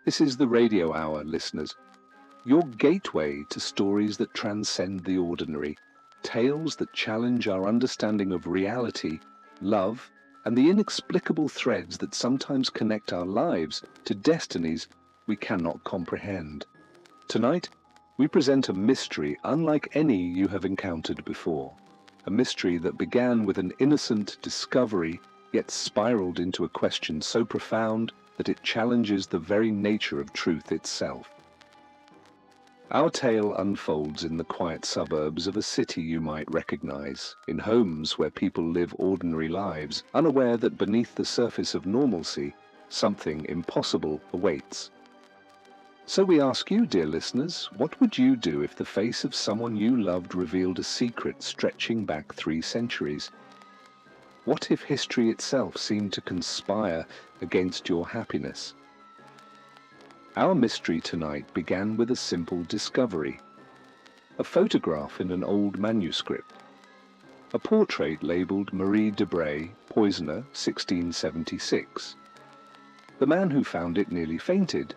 This is the Radio Hour, listeners. Your gateway to stories that transcend the ordinary, tales that challenge our understanding of reality, love, and the inexplicable threads that sometimes connect our lives to destinies we cannot comprehend. Tonight, we present a mystery unlike any you have encountered before. A mystery that began with an innocent discovery, yet spiraled into a question so profound that it challenges the very nature of truth itself. Our tale unfolds in the quiet suburbs of a city you might recognize, in homes where people live ordinary lives, unaware that beneath the surface of normalcy, something impossible awaits. So we ask you, dear listeners, what would you do if the face of someone you loved revealed a secret stretching back 3 centuries? What if history itself seemed to conspire against your happiness? Our mystery tonight began with a simple discovery. A photograph in an old manuscript. A portrait labeled Marie de Bray, Poisoner, 1676. The man who found it nearly fainted,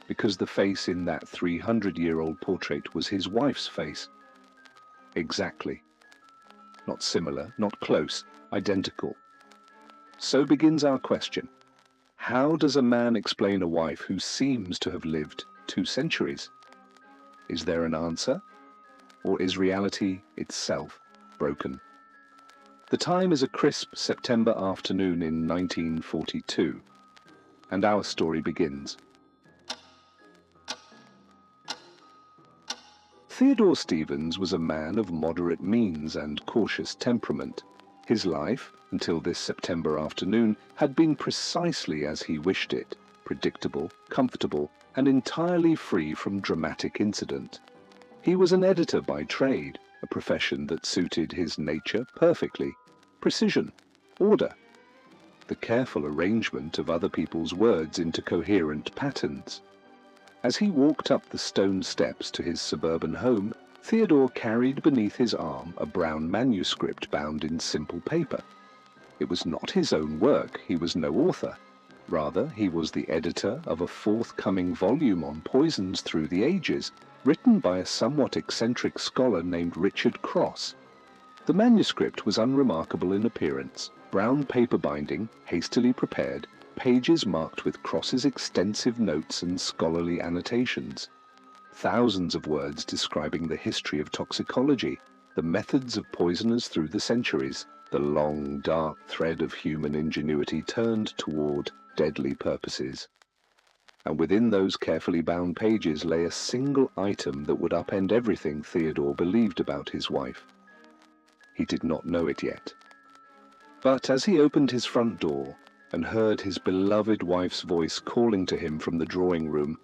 because the face in that 300-year-old portrait was his wife's face. Exactly. Not similar, not close, identical. So begins our question. How does a man explain a wife who seems to have lived 2 centuries? Is there an answer? Or is reality itself broken? The time is a crisp September afternoon in 1942, and our story begins. Theodore Stevens was a man of moderate means and cautious temperament. His life, until this September afternoon, had been precisely as he wished it, predictable, comfortable, and entirely free from dramatic incident. He was an editor by trade, a profession that suited his nature perfectly. Precision, order, the careful arrangement of other people's words into coherent patterns. As he walked up the stone steps to his suburban home, Theodore carried beneath his arm a brown manuscript bound in simple paper. It was not his own work, he was no author. Rather, he was the editor of a forthcoming volume on poisons through the ages, written by a somewhat eccentric scholar named Richard Cross. The manuscript was unremarkable in appearance, brown paper binding, hastily prepared, pages marked with Cross's extensive notes and scholarly annotations. Thousands of words describing the history of toxicology, the methods of poisoners through the centuries, the long, dark thread of human ingenuity turned toward deadly purposes. And within those carefully bound pages lay a single item that would upend everything Theodore believed about his wife. He did not know it yet. But as he opened his front door and heard his beloved wife's voice calling to him from the drawing room,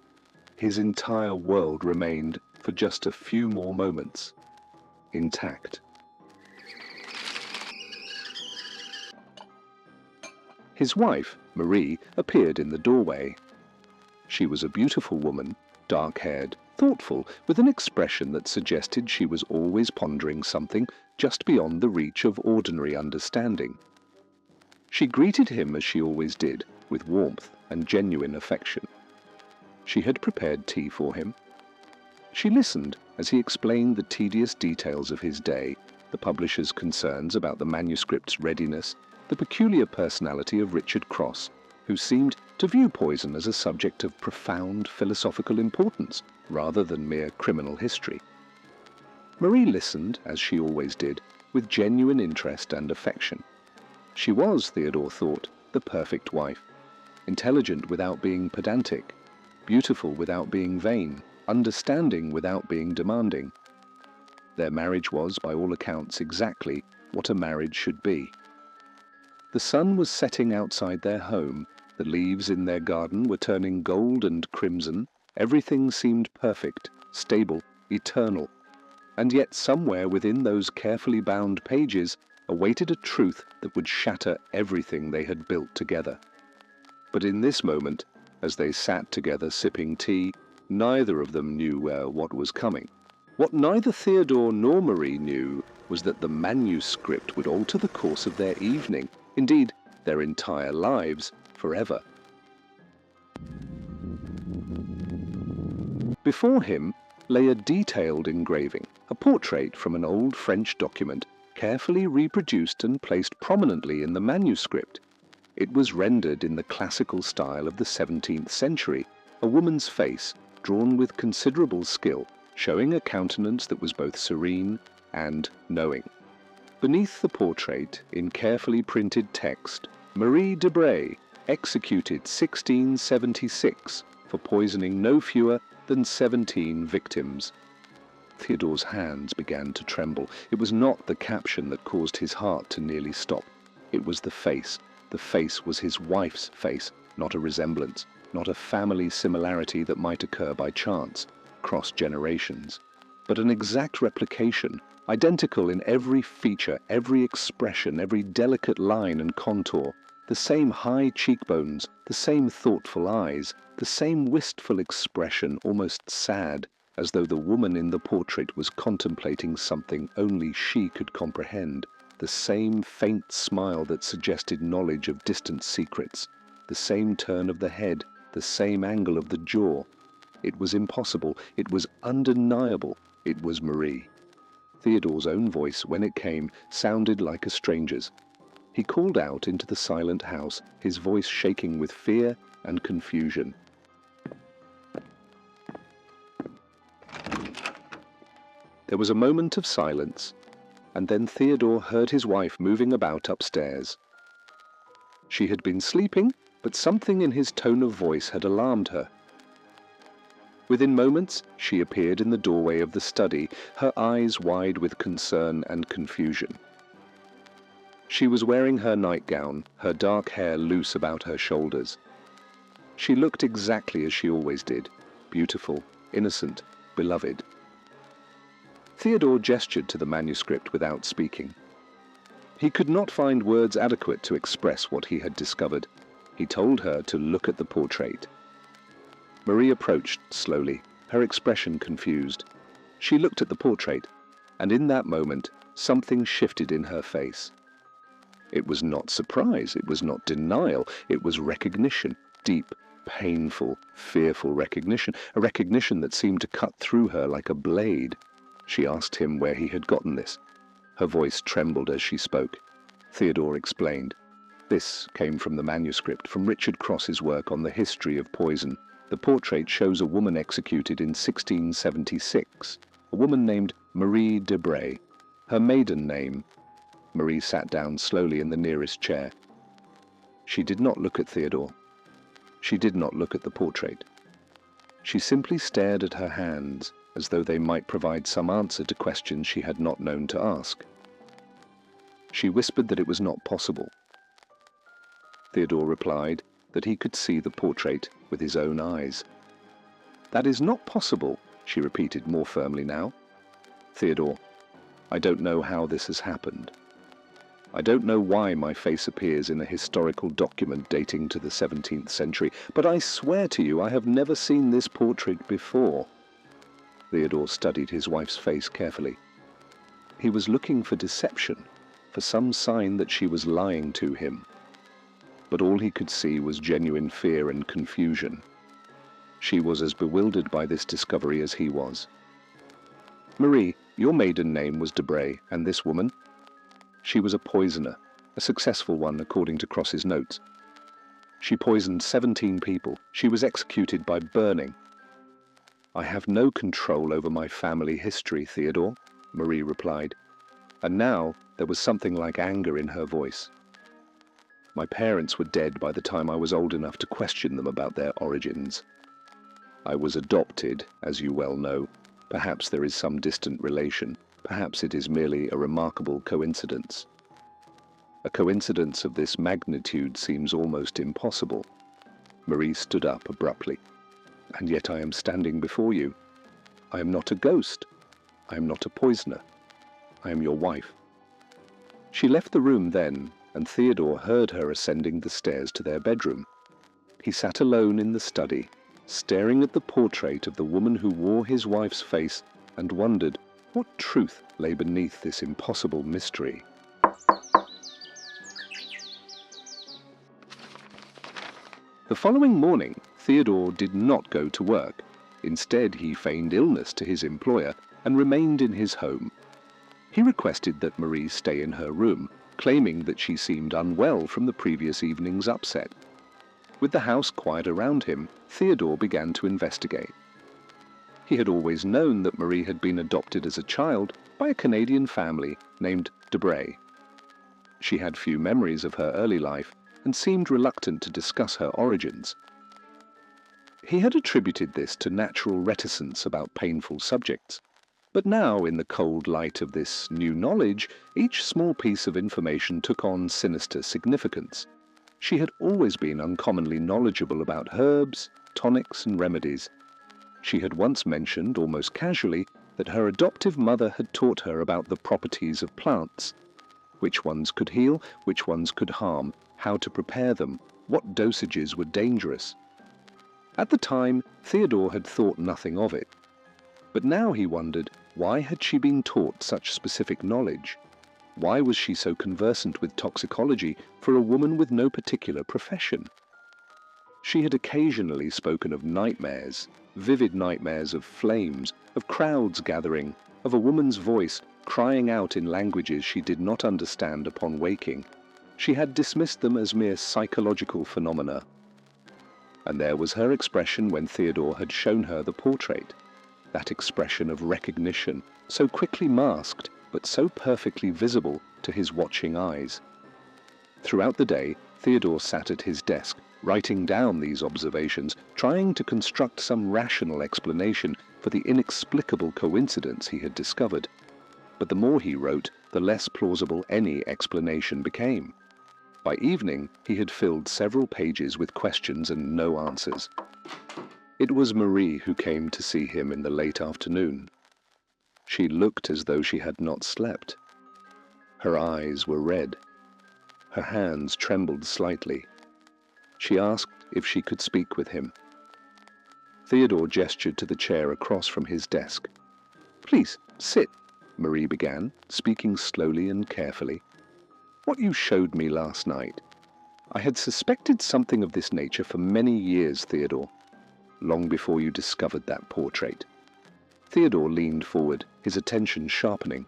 his entire world remained, for just a few more moments, intact. His wife, Marie, appeared in the doorway. She was a beautiful woman, dark-haired, thoughtful, with an expression that suggested she was always pondering something just beyond the reach of ordinary understanding. She greeted him as she always did, with warmth and genuine affection. She had prepared tea for him. She listened as he explained the tedious details of his day, the publisher's concerns about the manuscript's readiness, the peculiar personality of Richard Cross, who seemed to view poison as a subject of profound philosophical importance rather than mere criminal history. Marie listened, as she always did, with genuine interest and affection. She was, Theodore thought, the perfect wife, intelligent without being pedantic, beautiful without being vain, understanding without being demanding. Their marriage was, by all accounts, exactly what a marriage should be. The sun was setting outside their home, the leaves in their garden were turning gold and crimson, everything seemed perfect, stable, eternal, and yet somewhere within those carefully bound pages awaited a truth that would shatter everything they had built together. But in this moment, as they sat together sipping tea, neither of them knew what was coming. What neither Theodore nor Marie knew was that the manuscript would alter the course of their evening. Indeed, their entire lives, forever. Before him lay a detailed engraving, a portrait from an old French document, carefully reproduced and placed prominently in the manuscript. It was rendered in the classical style of the 17th century, a woman's face, drawn with considerable skill, showing a countenance that was both serene and knowing. Beneath the portrait, in carefully printed text, Marie Debray, executed 1676 for poisoning no fewer than 17 victims. Theodore's hands began to tremble. It was not the caption that caused his heart to nearly stop. It was the face. The face was his wife's face, not a resemblance, not a family similarity that might occur by chance, cross generations, but an exact replication, identical in every feature, every expression, every delicate line and contour, the same high cheekbones, the same thoughtful eyes, the same wistful expression, almost sad, as though the woman in the portrait was contemplating something only she could comprehend, the same faint smile that suggested knowledge of distant secrets, the same turn of the head, the same angle of the jaw. It was impossible, it was undeniable, it was Marie. Theodore's own voice, when it came, sounded like a stranger's. He called out into the silent house, his voice shaking with fear and confusion. There was a moment of silence, and then Theodore heard his wife moving about upstairs. She had been sleeping, but something in his tone of voice had alarmed her. Within moments, she appeared in the doorway of the study, her eyes wide with concern and confusion. She was wearing her nightgown, her dark hair loose about her shoulders. She looked exactly as she always did, beautiful, innocent, beloved. Theodore gestured to the manuscript without speaking. He could not find words adequate to express what he had discovered. He told her to look at the portrait. Marie approached slowly, her expression confused. She looked at the portrait, and in that moment, something shifted in her face. It was not surprise, it was not denial, it was recognition, deep, painful, fearful recognition, a recognition that seemed to cut through her like a blade. She asked him where he had gotten this. Her voice trembled as she spoke. Theodore explained. This came from the manuscript, from Richard Cross's work on the history of poison. The portrait shows a woman executed in 1676, a woman named Marie Debray. Her maiden name. Marie sat down slowly in the nearest chair. She did not look at Theodore. She did not look at the portrait. She simply stared at her hands, as though they might provide some answer to questions she had not known to ask. She whispered that it was not possible. Theodore replied that he could see the portrait with his own eyes. "That is not possible," she repeated more firmly now. "Theodore, I don't know how this has happened. I don't know why my face appears in a historical document dating to the 17th century, but I swear to you I have never seen this portrait before." Theodore studied his wife's face carefully. He was looking for deception, for some sign that she was lying to him. But all he could see was genuine fear and confusion. She was as bewildered by this discovery as he was. "Marie, your maiden name was Debray, and this woman?" "She was a poisoner, a successful one according to Cross's notes. She poisoned 17 people. She was executed by burning." "I have no control over my family history, Theodore," Marie replied, and now there was something like anger in her voice. "My parents were dead by the time I was old enough to question them about their origins. I was adopted, as you well know. Perhaps there is some distant relation. Perhaps it is merely a remarkable coincidence. A coincidence of this magnitude seems almost impossible." Marie stood up abruptly. "And yet I am standing before you. I am not a ghost. I am not a poisoner. I am your wife." She left the room then, and Theodore heard her ascending the stairs to their bedroom. He sat alone in the study, staring at the portrait of the woman who wore his wife's face, and wondered what truth lay beneath this impossible mystery. The following morning, Theodore did not go to work. Instead, he feigned illness to his employer and remained in his home. He requested that Marie stay in her room, claiming that she seemed unwell from the previous evening's upset. With the house quiet around him, Theodore began to investigate. He had always known that Marie had been adopted as a child by a Canadian family named Debray. She had few memories of her early life and seemed reluctant to discuss her origins. He had attributed this to natural reticence about painful subjects. But now, in the cold light of this new knowledge, each small piece of information took on sinister significance. She had always been uncommonly knowledgeable about herbs, tonics, and remedies. She had once mentioned, almost casually, that her adoptive mother had taught her about the properties of plants, which ones could heal, which ones could harm, how to prepare them, what dosages were dangerous. At the time, Theodore had thought nothing of it. But now he wondered, why had she been taught such specific knowledge? Why was she so conversant with toxicology for a woman with no particular profession? She had occasionally spoken of nightmares, vivid nightmares of flames, of crowds gathering, of a woman's voice crying out in languages she did not understand upon waking. She had dismissed them as mere psychological phenomena. And there was her expression when Theodore had shown her the portrait. That expression of recognition, so quickly masked, but so perfectly visible to his watching eyes. Throughout the day, Theodore sat at his desk, writing down these observations, trying to construct some rational explanation for the inexplicable coincidence he had discovered. But the more he wrote, the less plausible any explanation became. By evening, he had filled several pages with questions and no answers. It was Marie who came to see him in the late afternoon. She looked as though she had not slept. Her eyes were red. Her hands trembled slightly. She asked if she could speak with him. Theodore gestured to the chair across from his desk. "Please, sit," Marie began, speaking slowly and carefully. "What you showed me last night. I had suspected something of this nature for many years, Theodore, long before you discovered that portrait." Theodore leaned forward, his attention sharpening.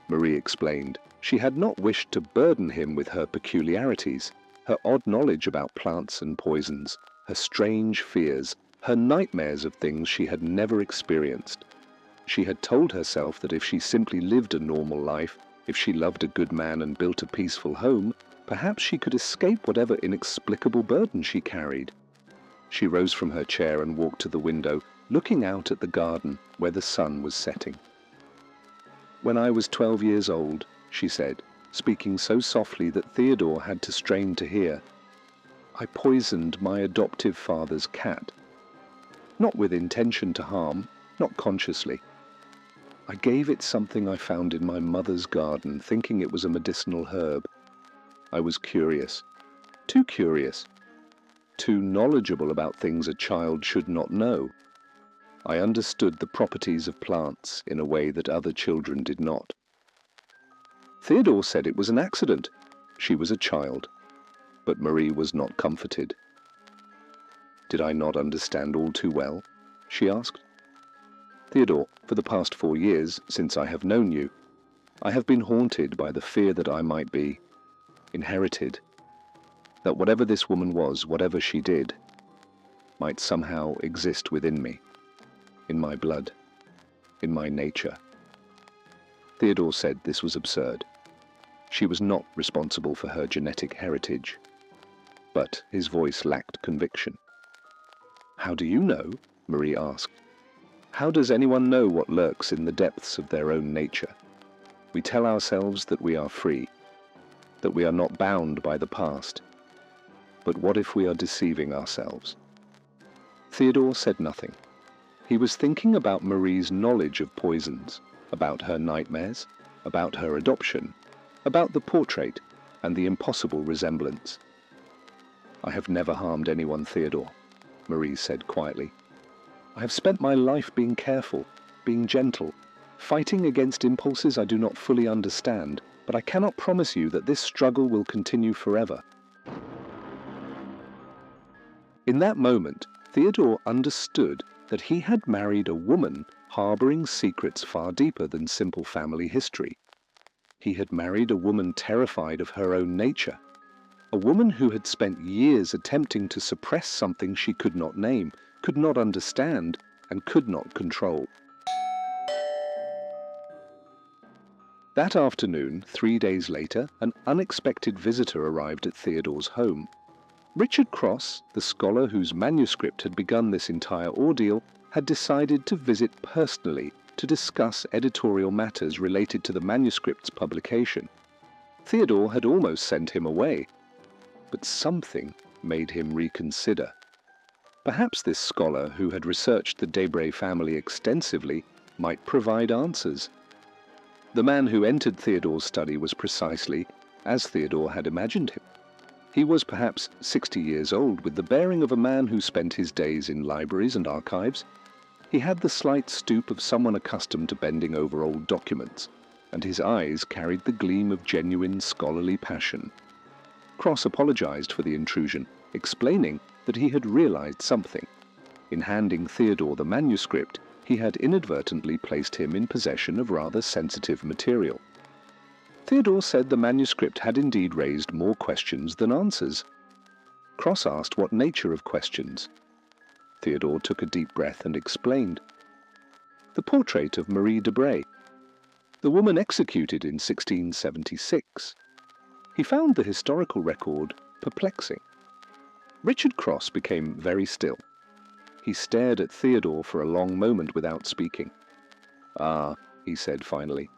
Marie explained. She had not wished to burden him with her peculiarities, her odd knowledge about plants and poisons, her strange fears, her nightmares of things she had never experienced. She had told herself that if she simply lived a normal life, if she loved a good man and built a peaceful home, perhaps she could escape whatever inexplicable burden she carried. She rose from her chair and walked to the window, looking out at the garden where the sun was setting. "When I was 12 years old," she said, speaking so softly that Theodore had to strain to hear, "I poisoned my adoptive father's cat. Not with intention to harm, not consciously. I gave it something I found in my mother's garden, thinking it was a medicinal herb. I was curious, too knowledgeable about things a child should not know. I understood the properties of plants in a way that other children did not." Theodore said it was an accident. She was a child. But Marie was not comforted. "Did I not understand all too well?" she asked. "Theodore, for the past 4 years, since I have known you, I have been haunted by the fear that I might be inherited, that whatever this woman was, whatever she did, might somehow exist within me, in my blood, in my nature." Theodore said this was absurd. She was not responsible for her genetic heritage. But his voice lacked conviction. "How do you know?" Marie asked. "How does anyone know what lurks in the depths of their own nature? We tell ourselves that we are free, that we are not bound by the past. But what if we are deceiving ourselves?" Theodore said nothing. He was thinking about Marie's knowledge of poisons, about her nightmares, about her adoption, about the portrait and the impossible resemblance. "I have never harmed anyone, Theodore," Marie said quietly. "I have spent my life being careful, being gentle, fighting against impulses I do not fully understand, but I cannot promise you that this struggle will continue forever." In that moment, Theodore understood that he had married a woman harboring secrets far deeper than simple family history. He had married a woman terrified of her own nature, a woman who had spent years attempting to suppress something she could not name, could not understand, and could not control. That afternoon, 3 days later, an unexpected visitor arrived at Theodore's home. Richard Cross, the scholar whose manuscript had begun this entire ordeal, had decided to visit personally to discuss editorial matters related to the manuscript's publication. Theodore had almost sent him away, but something made him reconsider. Perhaps this scholar, who had researched the Debray family extensively, might provide answers. The man who entered Theodore's study was precisely as Theodore had imagined him. He was perhaps 60 years old, with the bearing of a man who spent his days in libraries and archives. He had the slight stoop of someone accustomed to bending over old documents, and his eyes carried the gleam of genuine scholarly passion. Cross apologized for the intrusion, explaining that he had realized something. In handing Theodore the manuscript, he had inadvertently placed him in possession of rather sensitive material. Theodore said the manuscript had indeed raised more questions than answers. Cross asked what nature of questions. Theodore took a deep breath and explained. The portrait of Marie Debray, the woman executed in 1676. He found the historical record perplexing. Richard Cross became very still. He stared at Theodore for a long moment without speaking. "Ah," he said finally.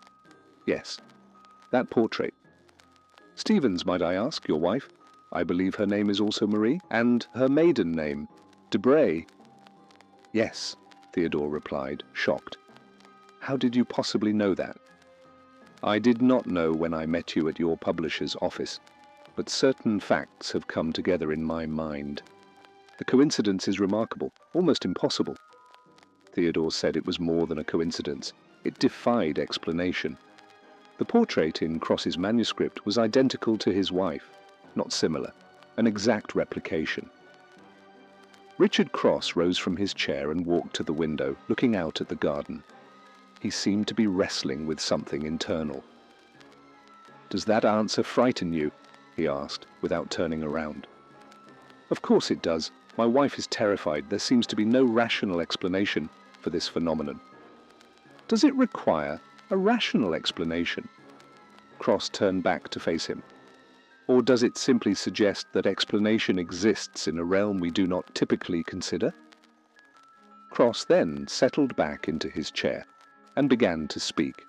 "Yes, that portrait. Stevens, might I ask, your wife? I believe her name is also Marie, and her maiden name, Debray." "Yes," Theodore replied, shocked. "How did you possibly know that?" "I did not know when I met you at your publisher's office, but certain facts have come together in my mind. The coincidence is remarkable, almost impossible." Theodore said it was more than a coincidence. It defied explanation. The portrait in Cross's manuscript was identical to his wife, not similar, an exact replication. Richard Cross rose from his chair and walked to the window, looking out at the garden. He seemed to be wrestling with something internal. "Does that answer frighten you?" he asked, without turning around. "Of course it does. My wife is terrified. There seems to be no rational explanation for this phenomenon." "Does it require a rational explanation?" Cross turned back to face him. "Or does it simply suggest that explanation exists in a realm we do not typically consider?" Cross then settled back into his chair and began to speak.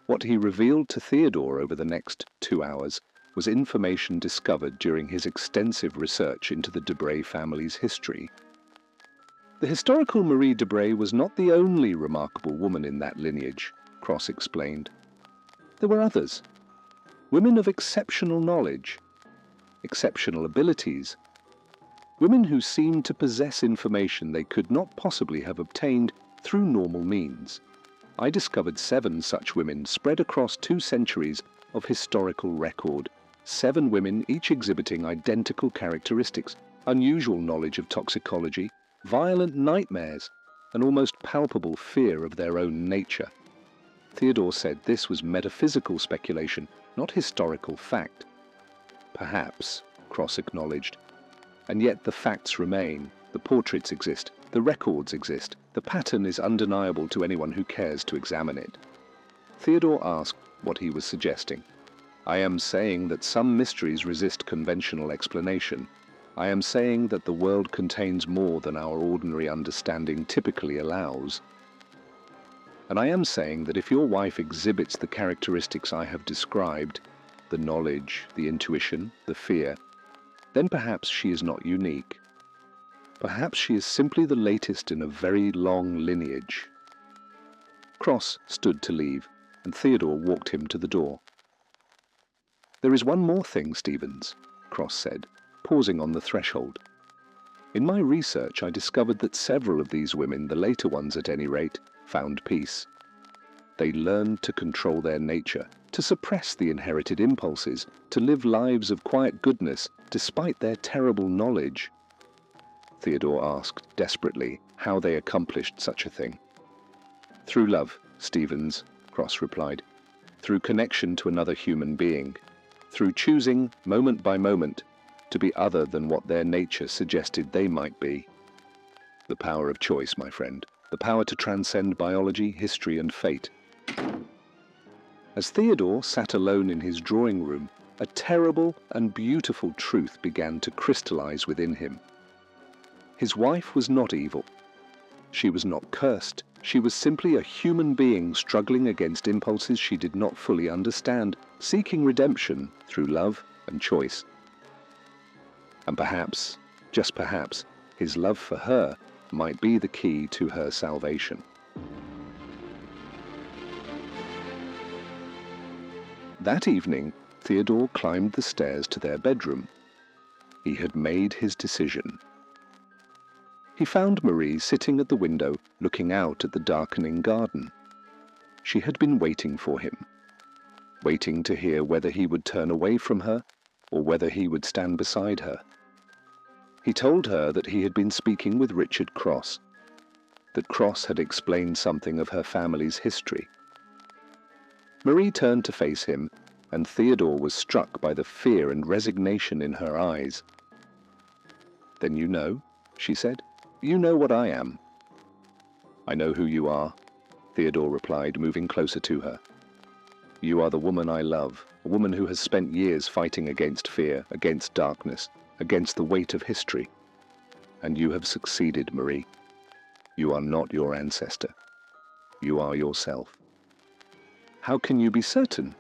What he revealed to Theodore over the next 2 hours was information discovered during his extensive research into the Debray family's history. The historical Marie Debray was not the only remarkable woman in that lineage, Cross explained. There were others, women of exceptional knowledge, exceptional abilities, women who seemed to possess information they could not possibly have obtained through normal means. I discovered 7 such women spread across 2 centuries of historical record. 7 women, each exhibiting identical characteristics, unusual knowledge of toxicology, violent nightmares, an almost palpable fear of their own nature. Theodore said this was metaphysical speculation, not historical fact. "Perhaps," Cross acknowledged. "And yet the facts remain. The portraits exist. The records exist. The pattern is undeniable to anyone who cares to examine it." Theodore asked what he was suggesting. "I am saying that some mysteries resist conventional explanation. I am saying that the world contains more than our ordinary understanding typically allows. And I am saying that if your wife exhibits the characteristics I have described, the knowledge, the intuition, the fear, then perhaps she is not unique. Perhaps she is simply the latest in a very long lineage." Cross stood to leave, and Theodore walked him to the door. "There is one more thing, Stevens," Cross said, pausing on the threshold. "In my research I discovered that several of these women, the later ones at any rate, found peace. They learned to control their nature, to suppress the inherited impulses, to live lives of quiet goodness despite their terrible knowledge. Theodore asked desperately how they accomplished such a thing. Through love, Stevens, Cross replied. Through connection to another human being. Through choosing, moment by moment, to be other than what their nature suggested they might be. The power of choice, my friend. The power to transcend biology, history, and fate. As Theodore sat alone in his drawing room, a terrible and beautiful truth began to crystallize within him. His wife was not evil. She was not cursed. She was simply a human being struggling against impulses she did not fully understand, seeking redemption through love and choice. And perhaps, just perhaps, his love for her might be the key to her salvation. That evening, Theodore climbed the stairs to their bedroom. He had made his decision. He found Marie sitting at the window, looking out at the darkening garden. She had been waiting for him, waiting to hear whether he would turn away from her or whether he would stand beside her. He told her that he had been speaking with Richard Cross, that Cross had explained something of her family's history. Marie turned to face him, and Theodore was struck by the fear and resignation in her eyes. "Then you know," she said. "You know what I am." "I know who you are," Theodore replied, moving closer to her. "You are the woman I love, a woman who has spent years fighting against fear, against darkness, against the weight of history. And you have succeeded, Marie. You are not your ancestor. You are yourself." "How can you be certain?"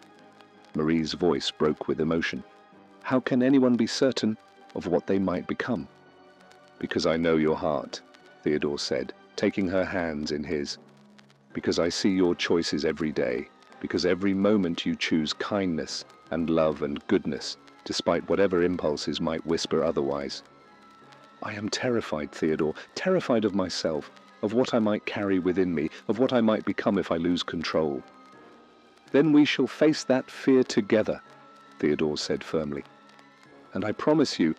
Marie's voice broke with emotion. "How can anyone be certain of what they might become?" "Because I know your heart," Theodore said, taking her hands in his. "Because I see your choices every day, because every moment you choose kindness and love and goodness, despite whatever impulses might whisper otherwise." "I am terrified, Theodore, terrified of myself, of what I might carry within me, of what I might become if I lose control." "Then we shall face that fear together," Theodore said firmly. "And I promise you,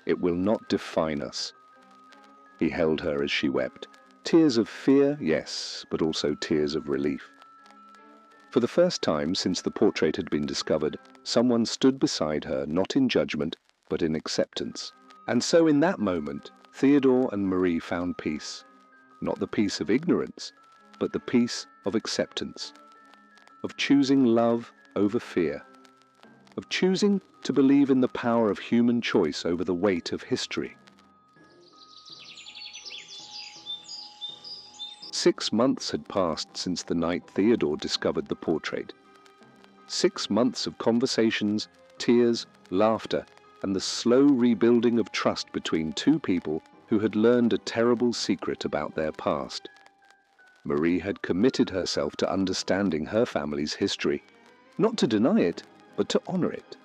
it will not define us." He held her as she wept. Tears of fear, yes, but also tears of relief. For the first time since the portrait had been discovered, someone stood beside her, not in judgment, but in acceptance. And so in that moment, Theodore and Marie found peace. Not the peace of ignorance, but the peace of acceptance. Of choosing love over fear. Of choosing to believe in the power of human choice over the weight of history. 6 months had passed since the night Theodore discovered the portrait. 6 months of conversations, tears, laughter, and the slow rebuilding of trust between two people who had learned a terrible secret about their past. Marie had committed herself to understanding her family's history, not to deny it, but to honor it.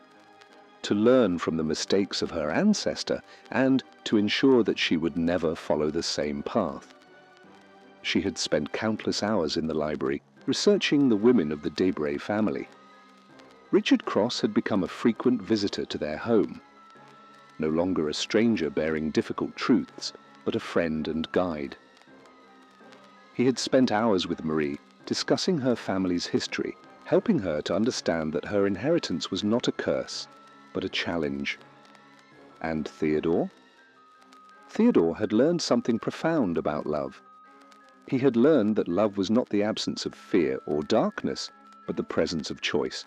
To learn from the mistakes of her ancestor and to ensure that she would never follow the same path. She had spent countless hours in the library researching the women of the Debray family. Richard Cross had become a frequent visitor to their home. No longer a stranger bearing difficult truths, but a friend and guide. He had spent hours with Marie, discussing her family's history, helping her to understand that her inheritance was not a curse, but a challenge. And Theodore? Theodore had learned something profound about love. He had learned that love was not the absence of fear or darkness, but the presence of choice.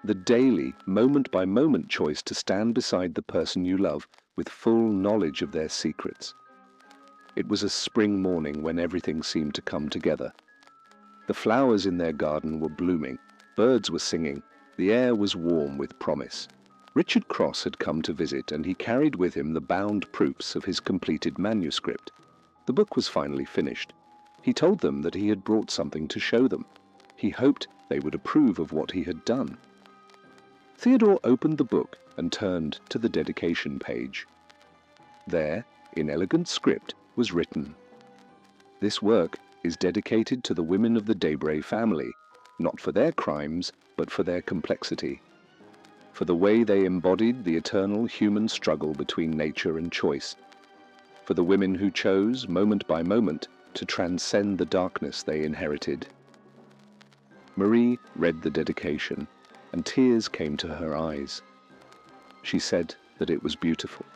The daily, moment-by-moment choice to stand beside the person you love with full knowledge of their secrets. It was a spring morning when everything seemed to come together. The flowers in their garden were blooming, birds were singing, the air was warm with promise. Richard Cross had come to visit, and he carried with him the bound proofs of his completed manuscript. The book was finally finished. He told them that he had brought something to show them. He hoped they would approve of what he had done. Theodore opened the book and turned to the dedication page. There, in elegant script, was written, "This work is dedicated to the women of the Debray family, not for their crimes, but for their complexity, for the way they embodied the eternal human struggle between nature and choice, for the women who chose, moment by moment, to transcend the darkness they inherited. Marie read the dedication, and tears came to her eyes. She said that it was beautiful.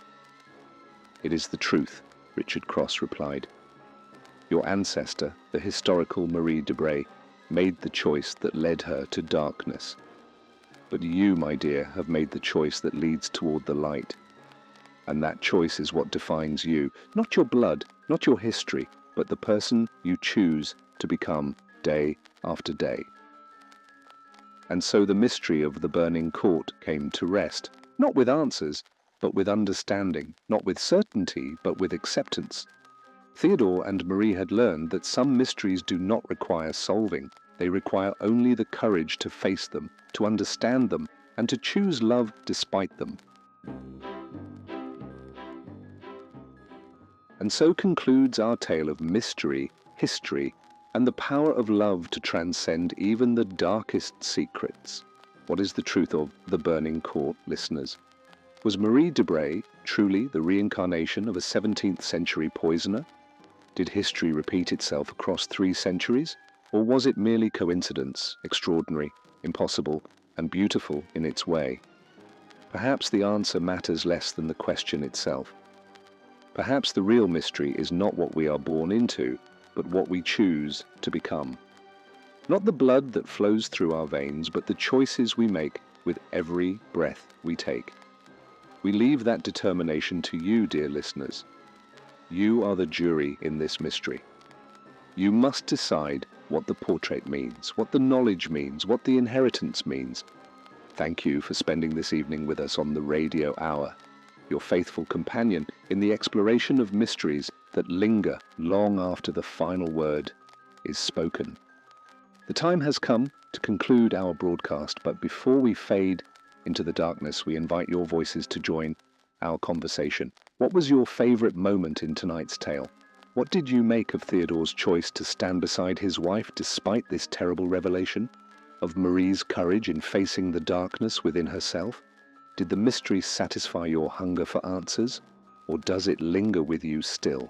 "It is the truth," Richard Cross replied. "Your ancestor, the historical Marie de Bray, made the choice that led her to darkness. But you, my dear, have made the choice that leads toward the light. And that choice is what defines you, not your blood, not your history, but the person you choose to become day after day." And so the mystery of the burning court came to rest, not with answers, but with understanding, not with certainty, but with acceptance. Theodore and Marie had learned that some mysteries do not require solving. They require only the courage to face them, to understand them, and to choose love despite them. And so concludes our tale of mystery, history, and the power of love to transcend even the darkest secrets. What is the truth of the burning court, listeners? Was Marie de Bray truly the reincarnation of a 17th century poisoner? Did history repeat itself across 3 centuries? Or was it merely coincidence, extraordinary, impossible, and beautiful in its way? Perhaps the answer matters less than the question itself. Perhaps the real mystery is not what we are born into, but what we choose to become. Not the blood that flows through our veins, but the choices we make with every breath we take. We leave that determination to you, dear listeners. You are the jury in this mystery. You must decide what the portrait means, what the knowledge means, what the inheritance means. Thank you for spending this evening with us on the Radio Hour, your faithful companion in the exploration of mysteries that linger long after the final word is spoken. The time has come to conclude our broadcast, but before we fade into the darkness, we invite your voices to join our conversation. What was your favorite moment in tonight's tale? What did you make of Theodore's choice to stand beside his wife despite this terrible revelation? Of Marie's courage in facing the darkness within herself? Did the mystery satisfy your hunger for answers, or does it linger with you still?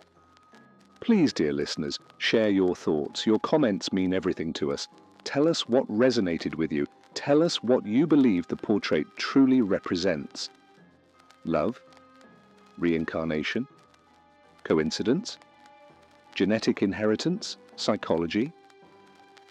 Please, dear listeners, share your thoughts. Your comments mean everything to us. Tell us what resonated with you. Tell us what you believe the portrait truly represents. Love? Reincarnation? Coincidence? Genetic inheritance? Psychology?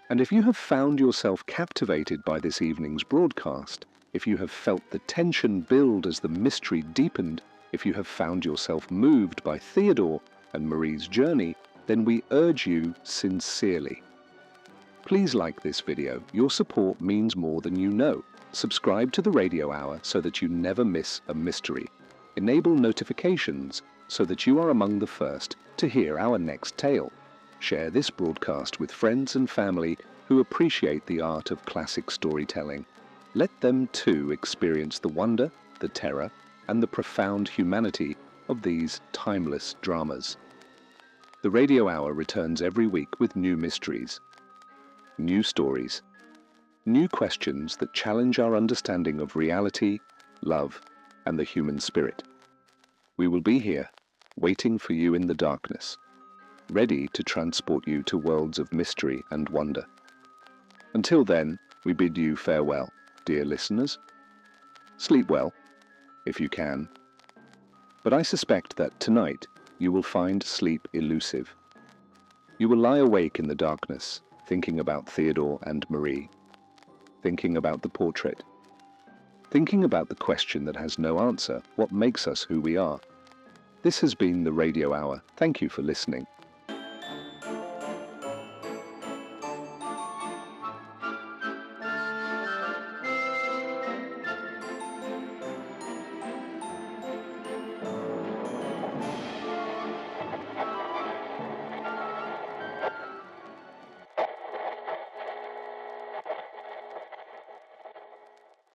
And if you have found yourself captivated by this evening's broadcast, if you have felt the tension build as the mystery deepened, if you have found yourself moved by Theodore and Marie's journey, then we urge you sincerely. Please like this video. Your support means more than you know. Subscribe to the Radio Hour so that you never miss a mystery. Enable notifications so that you are among the first to hear our next tale. Share this broadcast with friends and family who appreciate the art of classic storytelling. Let them too experience the wonder, the terror, and the profound humanity of these timeless dramas. The Radio Hour returns every week with new mysteries, new stories, new questions that challenge our understanding of reality, love, and the human spirit. We will be here, waiting for you in the darkness, ready to transport you to worlds of mystery and wonder. Until then, we bid you farewell, dear listeners. Sleep well, if you can. But I suspect that tonight you will find sleep elusive. You will lie awake in the darkness, thinking about Theodore and Marie, thinking about the portrait, thinking about the question that has no answer: what makes us who we are? This has been the Radio Hour. Thank you for listening.